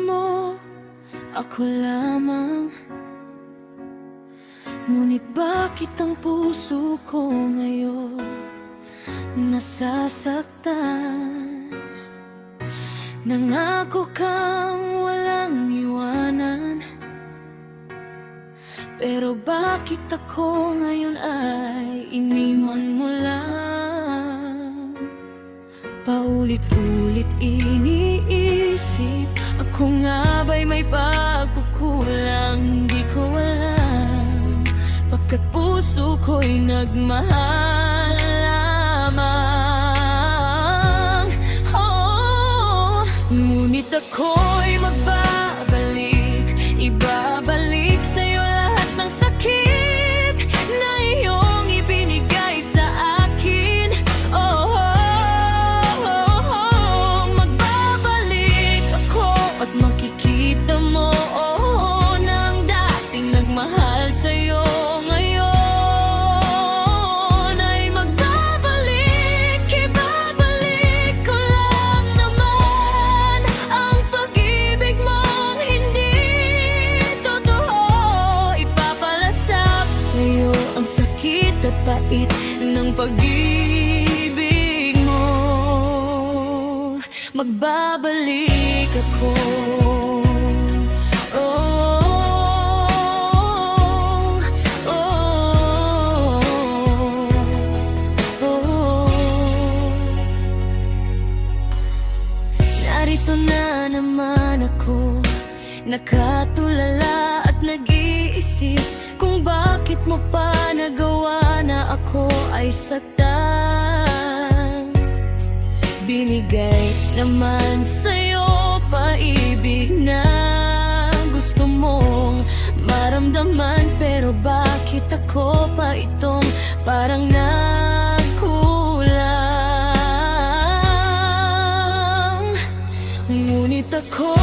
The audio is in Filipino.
mo, ako lamang. Ngunit bakit ang puso ko ngayon nasasaktan? Nangako kang walang iwanan, pero bakit ako ngayon ay iniwan mo lang? Paulit-ulit iniisip, ako nga ba'y may pagkukulang? Hindi ko alam, pagkat puso ko'y nagmahal lamang. Oh, ngunit ako'y magbabalik, ibabalik sa'yo lahat ng sakit na iyong ibinigay sa akin. Oh, magbabalik ako at makikita mo ng dating nagmahal sa'yo. Ngayon ay magbabalik, ibabalik ko lang naman ang pag-ibig mong hindi totoo. Ipapalasap sa'yo ang sakit at pait ng pag-ibig mo. Magbabalik ako. Narito na naman ako, nakatulala at nag-iisip kung bakit mo pa nagawa na ako ay saktan. Binigay naman sa'yo paibig na gusto mong maramdaman, pero bakit ako pa itong parang nagkulang? Ngunit ako